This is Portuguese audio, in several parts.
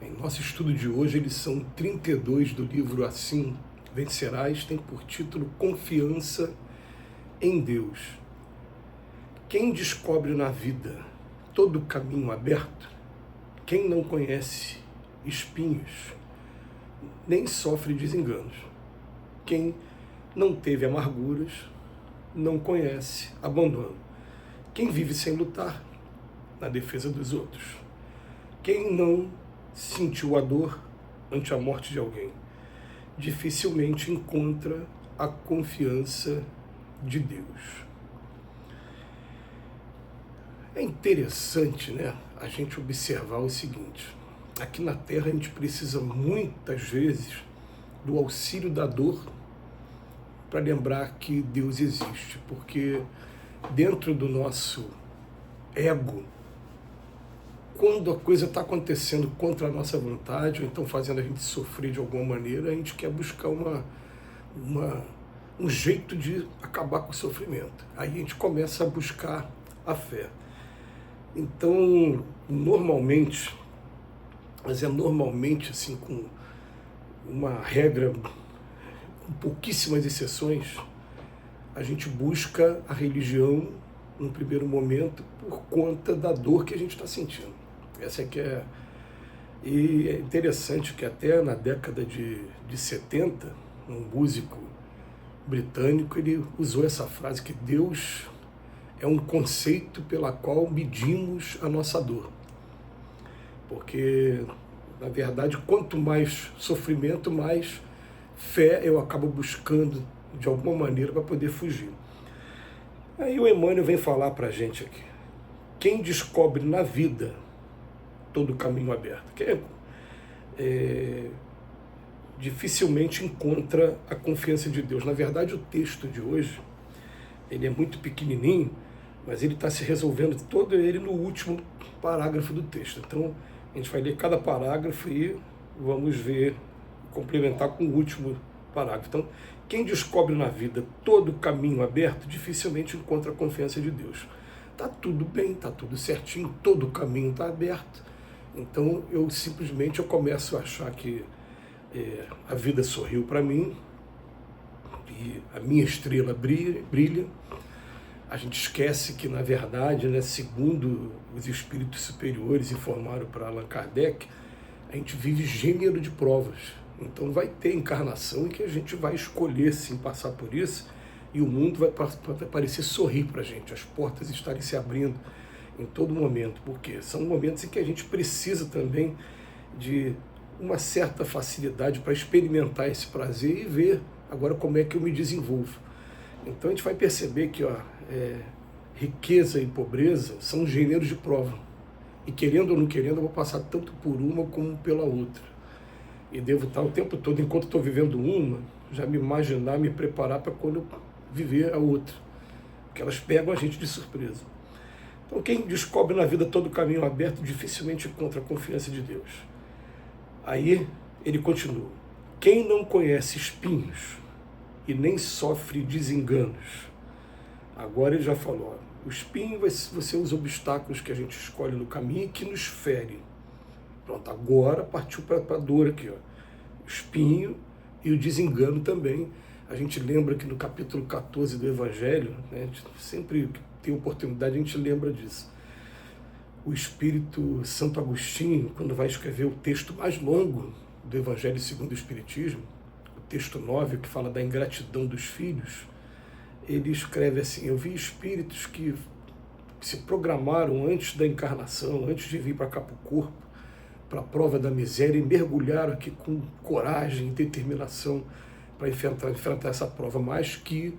Em nosso estudo de hoje, a lição 32 do livro Assim Vencerás tem por título Confiança em Deus. Quem descobre na vida todo o caminho aberto, quem não conhece espinhos, nem sofre desenganos. Quem não teve amarguras, não conhece abandono. Quem vive sem lutar na defesa dos outros. Quem não sentiu a dor ante a morte de alguém, dificilmente encontra a confiança de Deus. É interessante, né, a gente observar o seguinte: aqui na Terra a gente precisa muitas vezes do auxílio da dor para lembrar que Deus existe, porque dentro do nosso ego, quando a coisa está acontecendo contra a nossa vontade, ou então fazendo a gente sofrer de alguma maneira, a gente quer buscar um jeito de acabar com o sofrimento. Aí a gente começa a buscar a fé. Então, normalmente, mas é normalmente assim, com uma regra, com pouquíssimas exceções, a gente busca a religião no primeiro momento por conta da dor que a gente está sentindo. Essa é que é. E é interessante que até na década de 70, um músico britânico, ele usou essa frase que Deus é um conceito pela qual medimos a nossa dor. Porque, na verdade, quanto mais sofrimento, mais fé eu acabo buscando de alguma maneira para poder fugir. Aí o Emmanuel vem falar para a gente aqui: quem descobre na vida todo o caminho aberto, dificilmente encontra a confiança de Deus. Na verdade, o texto de hoje, ele é muito pequenininho, mas ele está se resolvendo todo ele no último parágrafo do texto. Então, a gente vai ler cada parágrafo e vamos ver, complementar com o último parágrafo. Então, quem descobre na vida todo o caminho aberto, dificilmente encontra a confiança de Deus. Está tudo bem, está tudo certinho, todo o caminho está aberto. Então, eu começo a achar que a vida sorriu para mim, e a minha estrela brilha. A gente esquece que, na verdade, né, segundo os espíritos superiores informaram para Allan Kardec, a gente vive gênero de provas. Então vai ter encarnação em que a gente vai escolher sim passar por isso, e o mundo vai parecer sorrir para a gente, as portas estarem se abrindo em todo momento, porque são momentos em que a gente precisa também de uma certa facilidade para experimentar esse prazer e ver agora como é que eu me desenvolvo. Então a gente vai perceber que riqueza e pobreza são gêneros de prova, e querendo ou não querendo eu vou passar tanto por uma como pela outra. E devo estar o tempo todo, enquanto estou vivendo uma, já me imaginar, me preparar para quando eu viver a outra. Porque elas pegam a gente de surpresa. Então, quem descobre na vida todo o caminho aberto, dificilmente encontra a confiança de Deus. Aí, ele continua: quem não conhece espinhos e nem sofre desenganos. Agora ele já falou, o espinho vai ser os obstáculos que a gente escolhe no caminho e que nos fere. Pronto, agora partiu para a dor aqui, ó. O espinho e o desengano também. A gente lembra que no capítulo 14 do Evangelho, né, a gente sempre que tem oportunidade a gente lembra disso. O Espírito Santo Agostinho, quando vai escrever o texto mais longo do Evangelho segundo o Espiritismo, o texto 9, que fala da ingratidão dos filhos, ele escreve assim: eu vi espíritos que se programaram antes da encarnação, antes de vir para cá para o corpo, para a prova da miséria, e mergulharam aqui com coragem e determinação para enfrentar essa prova, mas que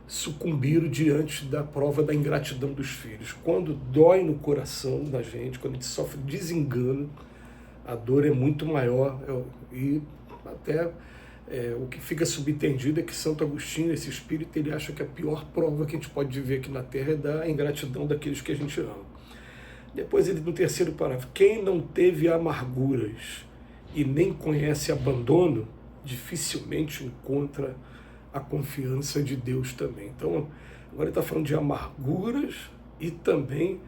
sucumbiram diante da prova da ingratidão dos filhos. Quando dói no coração da gente, quando a gente sofre desengano, a dor é muito maior, e até o que fica subentendido é que Santo Agostinho, esse espírito, ele acha que a pior prova que a gente pode viver aqui na Terra é da ingratidão daqueles que a gente ama. Depois ele, no terceiro parágrafo: quem não teve amarguras e nem conhece abandono, dificilmente encontra a confiança de Deus também. Então, agora ele está falando de amarguras e também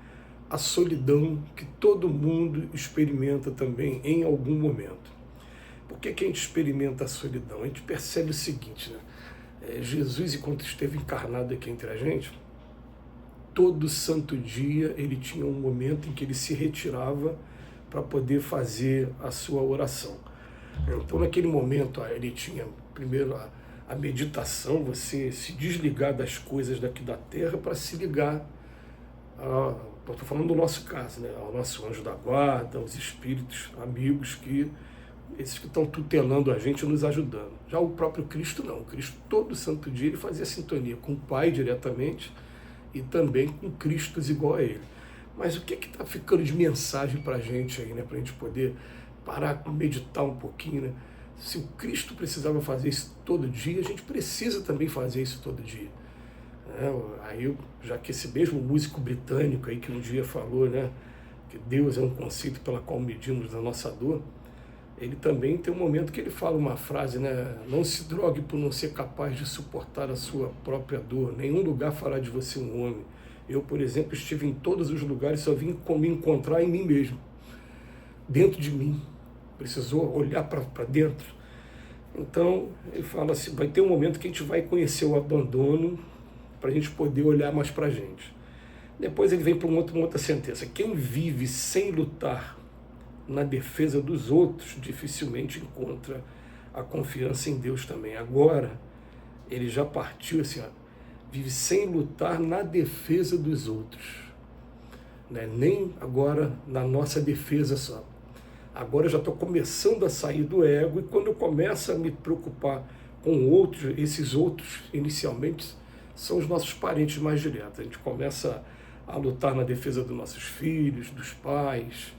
a solidão que todo mundo experimenta também em algum momento. Por que a gente experimenta a solidão? A gente percebe o seguinte, né? Jesus, enquanto esteve encarnado aqui entre a gente, todo santo dia ele tinha um momento em que ele se retirava para poder fazer a sua oração. Então, naquele momento, ele tinha primeiro a meditação, você se desligar das coisas daqui da terra para se ligar, estou falando do nosso caso, né, ao nosso anjo da guarda, aos espíritos amigos, esses que estão tutelando a gente, nos ajudando. Já o próprio Cristo não, o Cristo todo santo dia ele fazia sintonia com o Pai diretamente e também com Cristos igual a ele. Mas o que está ficando de mensagem para a gente aí, né, para a gente poder parar, meditar um pouquinho, né? Se o Cristo precisava fazer isso todo dia, a gente precisa também fazer isso todo dia. Aí, já que esse mesmo músico britânico aí que um dia falou, né, que Deus é um conceito pela qual medimos a nossa dor, ele também tem um momento que ele fala uma frase, né, não se drogue por não ser capaz de suportar a sua própria dor, nenhum lugar fará de você um homem. Eu, por exemplo, estive em todos os lugares, só vim me encontrar em mim mesmo, dentro de mim. Precisou olhar para dentro. Então, ele fala assim, vai ter um momento que a gente vai conhecer o abandono para a gente poder olhar mais para a gente. Depois ele vem para uma outra sentença. Quem vive sem lutar na defesa dos outros, dificilmente encontra a confiança em Deus também. Agora, ele já partiu assim, vive sem lutar na defesa dos outros. Né? Nem agora na nossa defesa só. Agora eu já estou começando a sair do ego e quando eu começo a me preocupar com outros, esses outros, inicialmente, são os nossos parentes mais diretos. A gente começa a lutar na defesa dos nossos filhos, dos pais,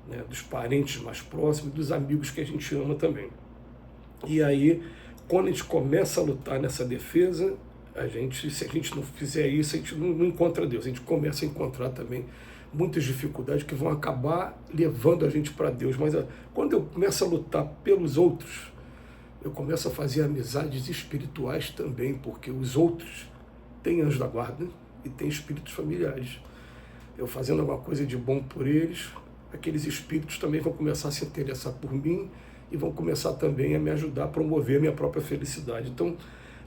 né, dos parentes mais próximos, dos amigos que a gente ama também. E aí, quando a gente começa a lutar nessa defesa, se a gente não fizer isso, a gente não encontra Deus. A gente começa a encontrar também muitas dificuldades que vão acabar levando a gente para Deus. Mas quando eu começo a lutar pelos outros, eu começo a fazer amizades espirituais também, porque os outros têm anjo da guarda e têm espíritos familiares. Eu fazendo alguma coisa de bom por eles, aqueles espíritos também vão começar a se interessar por mim e vão começar também a me ajudar a promover a minha própria felicidade. Então,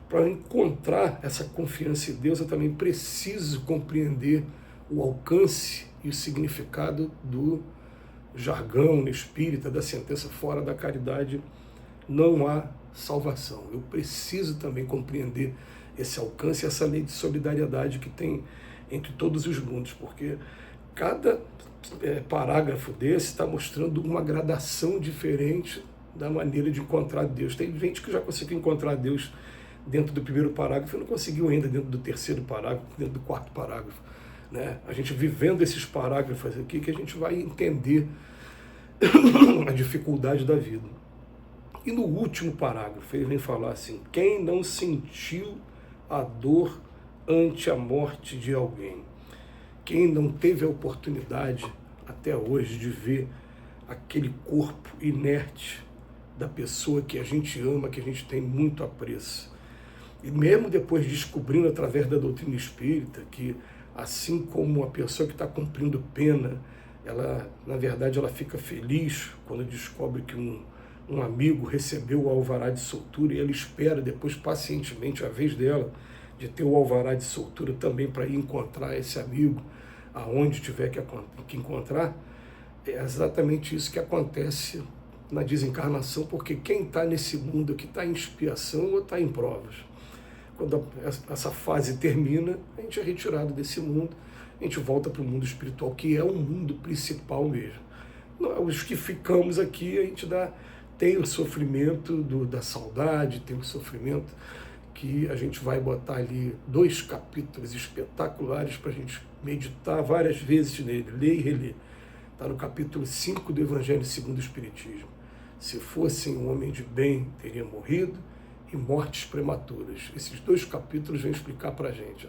para encontrar essa confiança em Deus, eu também preciso compreender o alcance e o significado do jargão espírita, da sentença fora da caridade, não há salvação. Eu preciso também compreender esse alcance, essa lei de solidariedade que tem entre todos os mundos, porque cada parágrafo desse está mostrando uma gradação diferente da maneira de encontrar Deus. Tem gente que já conseguiu encontrar Deus dentro do primeiro parágrafo e não conseguiu ainda dentro do terceiro parágrafo, dentro do quarto parágrafo. Né? A gente vivendo esses parágrafos aqui que a gente vai entender a dificuldade da vida. E no último parágrafo ele vem falar assim, quem não sentiu a dor ante a morte de alguém, quem não teve a oportunidade até hoje de ver aquele corpo inerte da pessoa que a gente ama, que a gente tem muito apreço. E mesmo depois descobrindo através da doutrina espírita que assim como a pessoa que está cumprindo pena, ela, na verdade, ela fica feliz quando descobre que um amigo recebeu o alvará de soltura e ela espera depois pacientemente a vez dela de ter o alvará de soltura também para ir encontrar esse amigo aonde tiver que encontrar. É exatamente isso que acontece na desencarnação, porque quem está nesse mundo que está em expiação ou está em provas. Quando essa fase termina, a gente é retirado desse mundo, a gente volta para o mundo espiritual, que é o mundo principal mesmo. Os que ficamos aqui, a gente tem o sofrimento da saudade, tem o sofrimento que a gente vai botar ali 2 capítulos espetaculares para a gente meditar várias vezes nele, ler e reler. Está no capítulo 5 do Evangelho segundo o Espiritismo. Se fossem um homem de bem, teria morrido, e mortes prematuras. Esses 2 capítulos vêm explicar para a gente.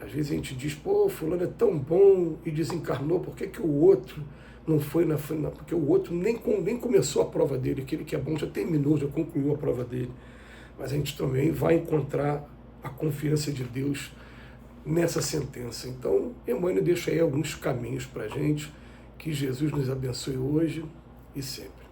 Às vezes a gente diz, pô, fulano é tão bom e desencarnou, por que o outro não foi na frente? Porque o outro nem começou a prova dele, aquele que é bom já terminou, já concluiu a prova dele. Mas a gente também vai encontrar a confiança de Deus nessa sentença. Então, Emmanuel deixa aí alguns caminhos para a gente. Que Jesus nos abençoe hoje e sempre.